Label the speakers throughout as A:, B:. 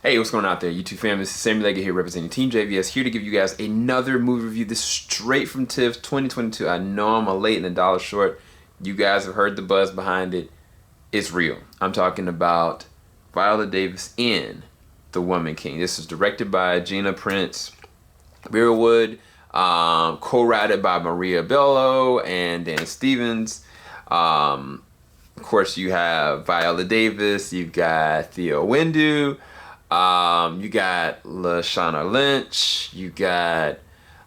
A: Hey, what's going on out there, YouTube fam? This is Sammy Leggett here representing Team JVS, here to give you guys another movie review. This is straight from TIFF 2022. I know I'm a late and a dollar short. You guys have heard the buzz behind it. It's real. I'm talking about Viola Davis in The Woman King. This is directed by Gina Prince-Bythewood, co-written by Maria Bello and Dan Stevens. Of course, you have Viola Davis. You've got Thuso Mbedu. You got Lashana Lynch, you got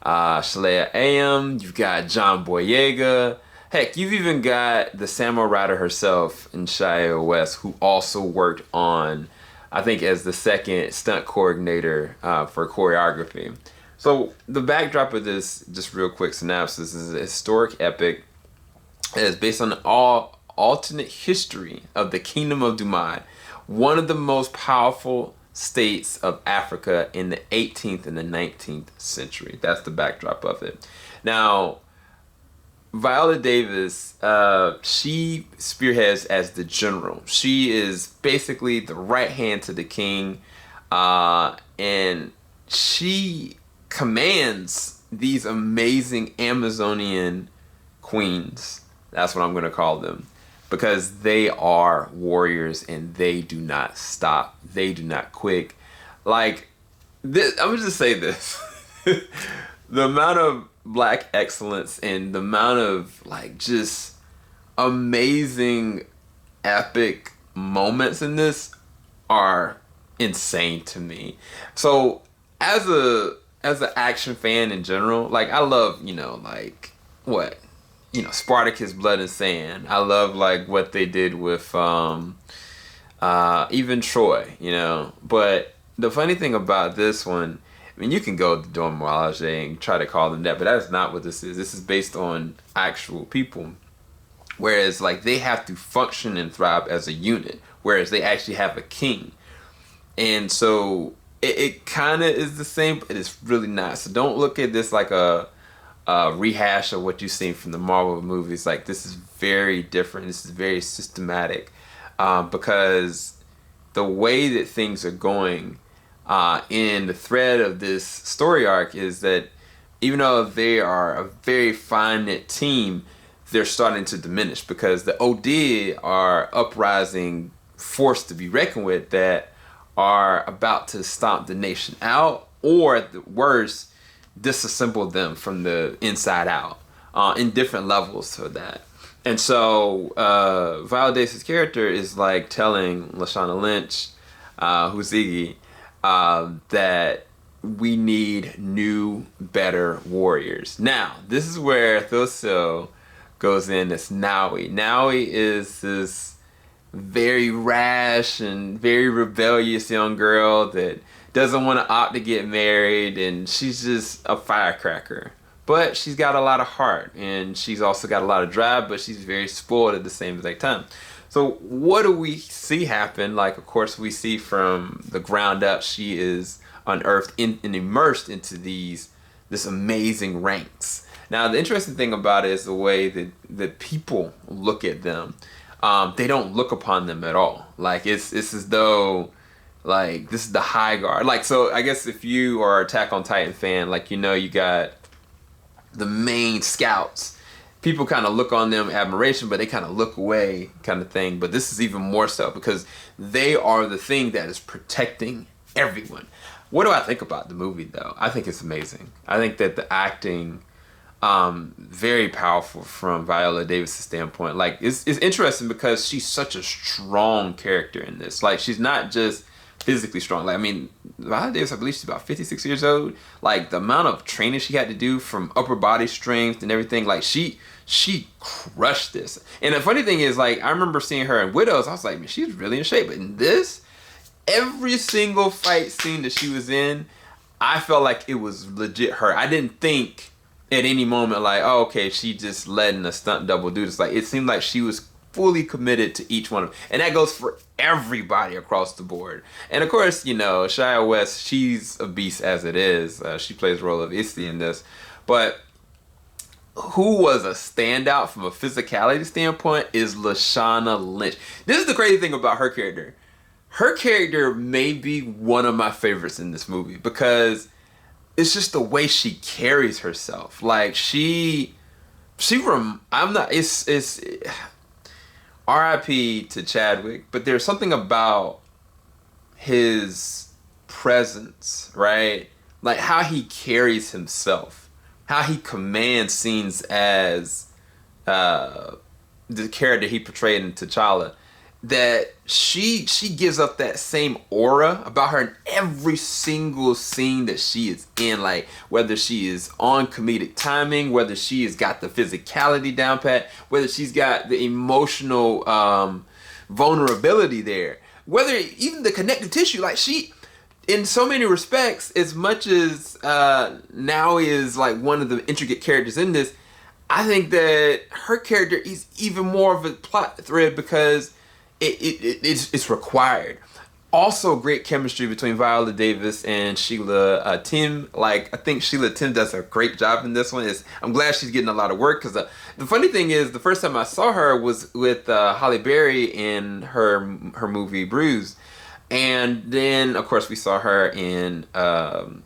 A: Shalea Ayam, you've got John Boyega. Heck, you've even got the Samurai Rider herself, Shia West, who also worked on, I think, as the second stunt coordinator for choreography. So the backdrop of this, just real quick synopsis, is a historic epic. It is based on all alternate history of the Kingdom of Dahomey, one of the most powerful states of Africa in the 18th and the 19th century. That's the backdrop of it. Now, Viola Davis, she spearheads as the general. She is basically the right hand to the king, and she commands these amazing Amazonian queens. That's what I'm going to call them. Because they are warriors and they do not stop. They do not quit. Like, this, I'm going to just say this. The amount of black excellence and the amount of, like, just amazing, epic moments in this are insane to me. So, as an action fan in general, like, I love, Spartacus, Blood and Sand. I love like what they did with even Troy, But the funny thing about this one, I mean, you can go to Dahomey and try to call them that, but that's not what this is. This is based on actual people. Whereas like they have to function and thrive as a unit, whereas they actually have a king. And so it kind of is the same, but it's really not. So don't look at this like a rehash of what you've seen from the Marvel movies. Like, this is very different. This is very systematic, because the way that things are going in the thread of this story arc is that even though they are a very fine-knit team, they're starting to diminish because the OD are uprising force to be reckoned with that are about to stomp the nation out, or at the worst, disassemble them from the inside out in different levels to that. And so Viola Davis' character is like telling Lashana Lynch, who's Iggy, that we need new, better warriors. Now, this is where Thuso goes in as Nawi. Nawi is this very rash and very rebellious young girl that doesn't want to opt to get married, and she's just a firecracker. But she's got a lot of heart, and she's also got a lot of drive, but she's very spoiled at the same exact time. So what do we see happen? Like, of course, we see from the ground up, she is unearthed and immersed into this amazing ranks. Now, the interesting thing about it is the way that people look at them. They don't look upon them at all. Like, it's as though, like, this is the high guard. Like, so I guess if you are an Attack on Titan fan, like, you got the main scouts. People kind of look on them admiration, but they kind of look away kind of thing. But this is even more so because they are the thing that is protecting everyone. What do I think about the movie, though? I think it's amazing. I think that the acting, very powerful from Viola Davis' standpoint. Like, it's interesting because she's such a strong character in this. Like, she's not just physically strong. Like, I mean, Viola Davis, I believe she's about 56 years old. Like, the amount of training she had to do from upper body strength and everything, like, she crushed this. And the funny thing is, like, I remember seeing her in Widows. I was like, man, she's really in shape. But in this, every single fight scene that she was in, I felt like it was legit her. I didn't think at any moment, like, oh, okay, she just letting a stunt double do this. Like, it seemed like she was fully committed to each one of them. And that goes for everybody across the board. And of course, Shia West, she's a beast as it is. She plays the role of Issy in this. But who was a standout from a physicality standpoint is Lashana Lynch. This is the crazy thing about her character. her character may be one of my favorites in this movie because it's just the way she carries herself. Like I'm not. It's R.I.P. to Chadwick, but there's something about his presence, right? Like how he carries himself, how he commands scenes as the character he portrayed in T'Challa, that she gives up that same aura about her in every single scene that she is in. Like whether she is on comedic timing, whether she has got the physicality down pat, whether she's got the emotional vulnerability there, whether even the connective tissue. Like she, in so many respects, as much as Nawi is like one of the intricate characters in this, I think that her character is even more of a plot thread because it's required. Also, great chemistry between Viola Davis and Sheila Tim. Like, I think Sheila Tim does a great job in this one. I'm glad she's getting a lot of work because the funny thing is, the first time I saw her was with Halle Berry in her movie Bruised. And then, of course, we saw her in Doctor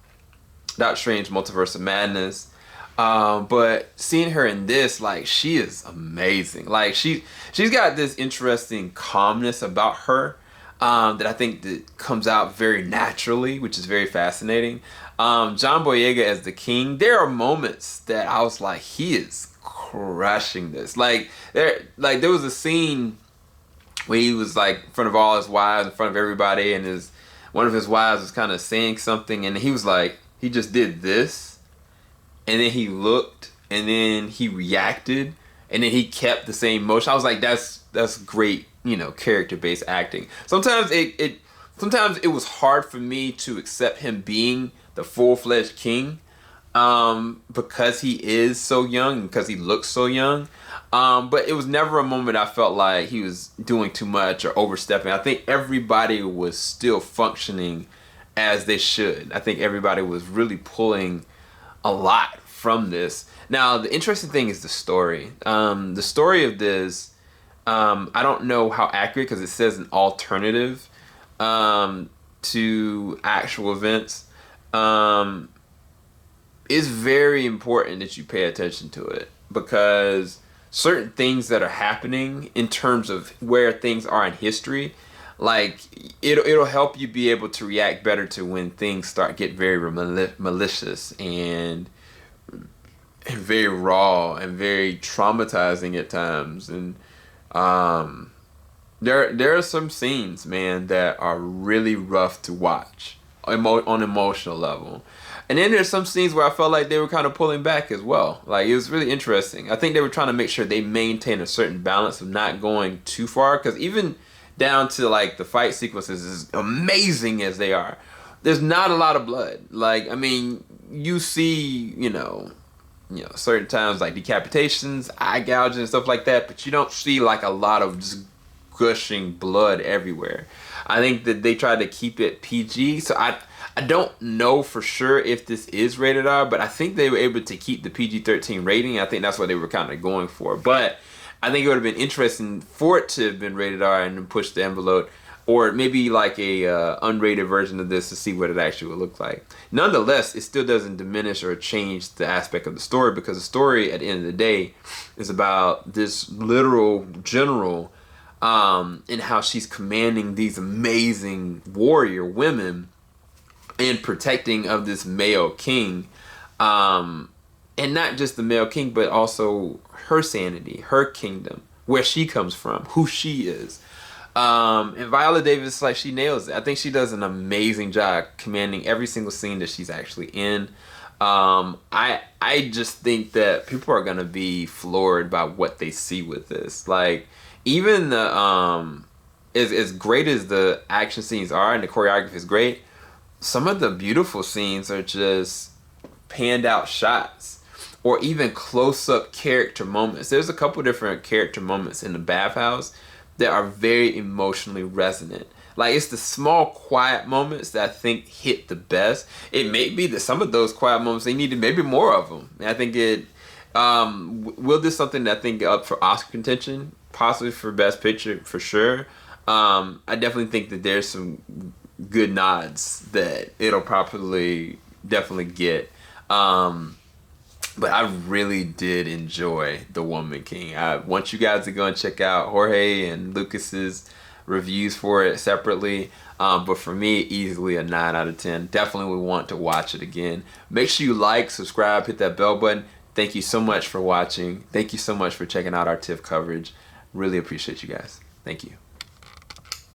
A: Strange Multiverse of Madness. But seeing her in this, like, she is amazing. Like, she's got this interesting calmness about her that I think that comes out very naturally, which is very fascinating. John Boyega as the king, there are moments that I was like, he is crushing this. Like there was a scene where he was like in front of all his wives, in front of everybody, and one of his wives was kind of saying something, and he was like, he just did this, and then he looked, and then he reacted, and then he kept the same motion. I was like, that's great, character-based acting. Sometimes it was hard for me to accept him being the full-fledged king, because he is so young, because he looks so young. But it was never a moment I felt like he was doing too much or overstepping. I think everybody was still functioning as they should. I think everybody was really pulling a lot from this. Now, the interesting thing is the story. The story of this, I don't know how accurate, because it says an alternative to actual events. It's very important that you pay attention to it, because certain things that are happening in terms of where things are in history, like it'll help you be able to react better to when things start get very malicious and very raw and very traumatizing at times. And there are some scenes, man, that are really rough to watch on emotional level. And then there's some scenes where I felt like they were kind of pulling back as well. Like, it was really interesting. I think they were trying to make sure they maintain a certain balance of not going too far. Because even down to, like, the fight sequences, as amazing as they are, there's not a lot of blood. Like, I mean, you see, certain times, like, decapitations, eye gouging, and stuff like that. But you don't see, like, a lot of just gushing blood everywhere. I think that they tried to keep it PG. So I don't know for sure if this is rated R, but I think they were able to keep the PG-13 rating. I think that's what they were kind of going for. But I think it would have been interesting for it to have been rated R and push the envelope, or maybe like a unrated version of this to see what it actually would look like. Nonetheless, it still doesn't diminish or change the aspect of the story, because the story at the end of the day is about this literal general and how she's commanding these amazing warrior women and protecting of this male king, and not just the male king, but also her sanity, her kingdom, where she comes from, who she is. And Viola Davis, like, she nails it. I think she does an amazing job commanding every single scene that she's actually in. I just think that people are gonna be floored by what they see with this. Like, even the as great as the action scenes are and the choreography is great, some of the beautiful scenes are just panned out shots or even close-up character moments. There's a couple different character moments in the bathhouse that are very emotionally resonant. Like, it's the small quiet moments that I think hit the best. It may be that some of those quiet moments, they needed maybe more of them. And I think it will do something that I think up for Oscar contention, possibly for Best Picture for sure. I definitely think that there's some good nods that it'll probably definitely get. But I really did enjoy The Woman King. I want you guys to go and check out Jorge and Lucas's reviews for it separately. But for me, easily a 9 out of 10. Definitely would want to watch it again. Make sure you like, subscribe, hit that bell button. Thank you so much for watching. Thank you so much for checking out our TIFF coverage. Really appreciate you guys. Thank you.